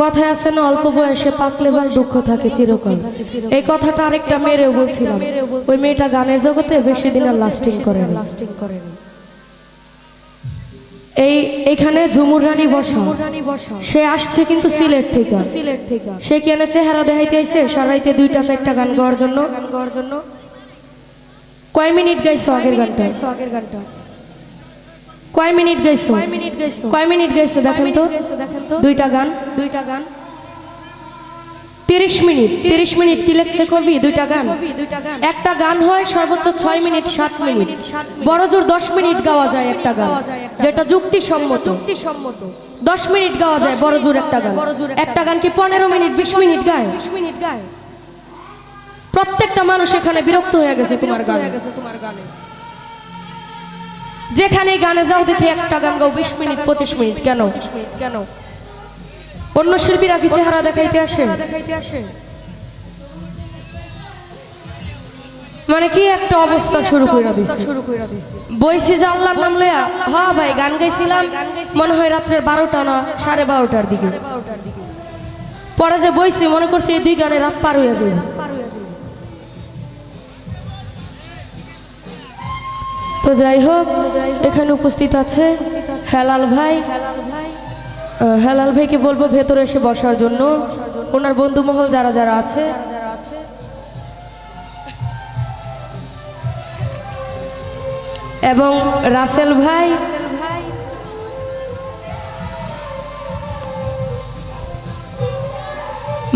কথায় আছে না, অল্প বয়সে পাকলে বাল দুঃখ থাকে চিরকাল। এই কথাটা আরেকটা মেয়েরেও বলছিলাম। ওই মেয়েটা গানের জগতে বেশি দিন আর লাস্টিং করেনি। এইখানে ঝুমুর রানী বসা, সে আসছে কিন্তু সিলেট থেকে। সে কেন চেহারা দেখাইতে আইছে সারাইতে 2টা 4টা গান গাওয়ার জন্য। কয় মিনিট গাইছো আগের গানটা? কয় মিনিট গাইছো দেখেন তো। 2টা গান 30 মিনিট কি লেখছে কবি? 2টা গান। একটা গান হয় সর্বোচ্চ 6 মিনিট 7 মিনিট, বড় জোর 10 মিনিট গাওয়া যায় একটা গান, যেটা যুক্তিসম্মত। 10 মিনিট গাওয়া যায় বড় জোর একটা গান। একটা গান কি 15 মিনিট 20 মিনিট গায়? প্রত্যেকটা মানুষ এখানে বিরক্ত হয়ে গেছে তোমার গানে। যেখানে গানে যাও দেখি একটা গান গাও 20 মিনিট 25 মিনিট। কেন? অন্য শিল্পীরা কি চেহারা দেখাইতে আসে? মানে কি একটা অবস্থা শুরু করে দিছে। বইছি যে আল্লাহর নাম লইয়া, হ্যাঁ ভাই গান গাইছিলাম মনে হয় রাত্রের 12টা না 12:30টার দিকে। পরে যে বইছি মনে করছি এই 2 গানে রাত পার হইয়া যায়। তো যাই হোক, এখানে উপস্থিত আছে হেলাল ভাই। হেলাল ভাইকে বলবো ভেতরে এসে বসার জন্য। ওনার বন্ধু মহল যারা যারা আছে, এবং রাসেল ভাই,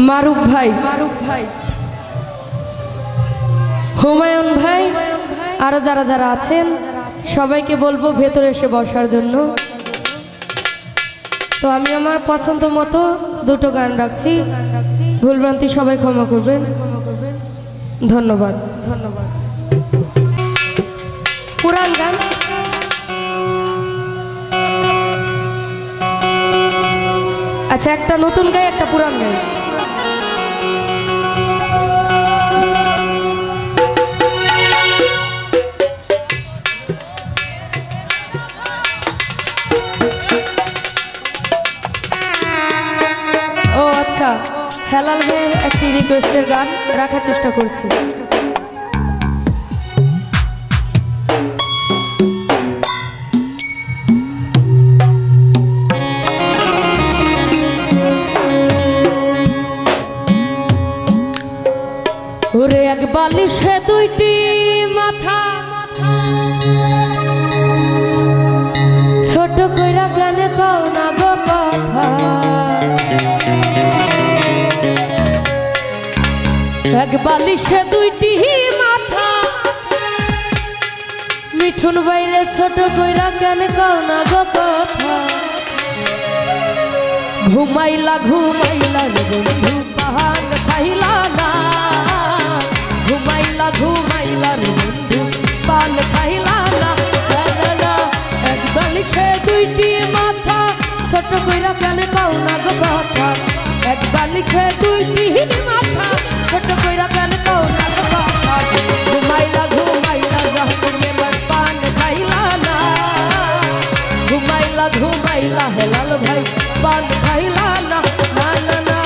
মারুফ ভাই, হুমায়ুন ভাই, আরো যারা যারা আছেন সবাইকে বলবো ভেতরে এসে বসার জন্য। তো আমি আমার পছন্দ মতো 2টো গান রাখছি, ভুলভ্রান্তি সবাই ক্ষমা করবেন। ধন্যবাদ। পুরান গান। আচ্ছা, একটা নতুন গাই একটা পুরান গাই। ও আচ্ছা, হেলাল ভাইয়ের একটি রিকোয়েস্টের গান রাখার চেষ্টা করছি। ওরে এক বালিশে 2টি মাথা, ছোট কইরা গানে কও না গো কথা। এক বালিশে 2টি মাথা, মিঠুন বাইরে ছোট কইরা গানে কও না গো কথা। ঘুমাইলা রে বন্ধু পাহান খাইলা না, ঘুমাইলা রে বন্ধু পান খাইলা না। এক বালিশে 2টি মাথা, ছোট কইরা গানে কও না গো কথা। এক বালিশে 2টি মাথা, ছোট কইরা গানে কও না গো কথা। ঘুমাইলা জাহাপুর মেম্বার পান খাইলা না, ঘুমাইলা হেলাল ভাই পান খাইলা না। না না না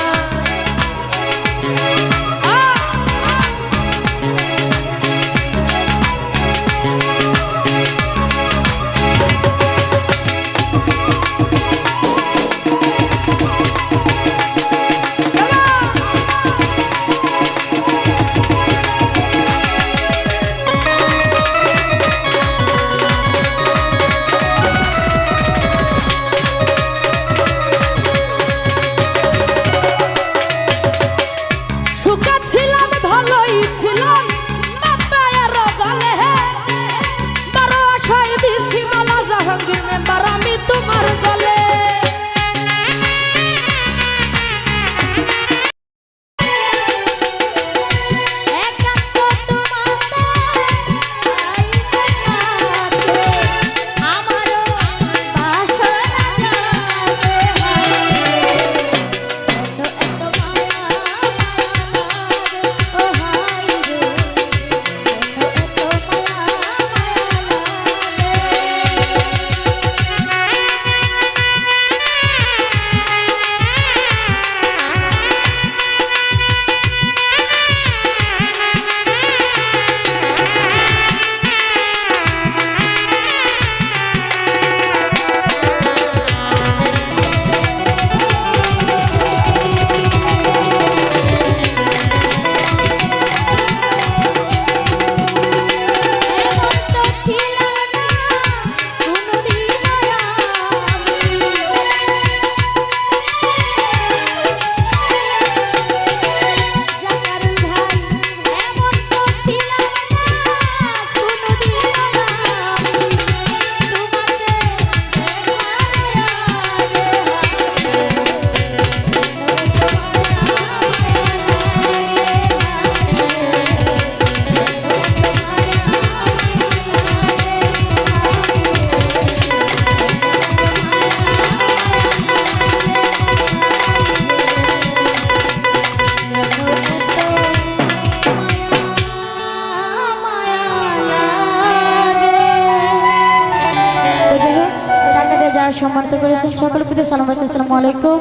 সম্মানিত করেছেন সকলের প্রতি সালাম। আসসালামু আলাইকুম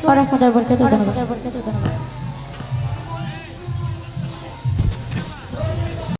ওয়া রাহমাতুল্লাহি ওয়া বারাকাতুহু। ধন্যবাদ।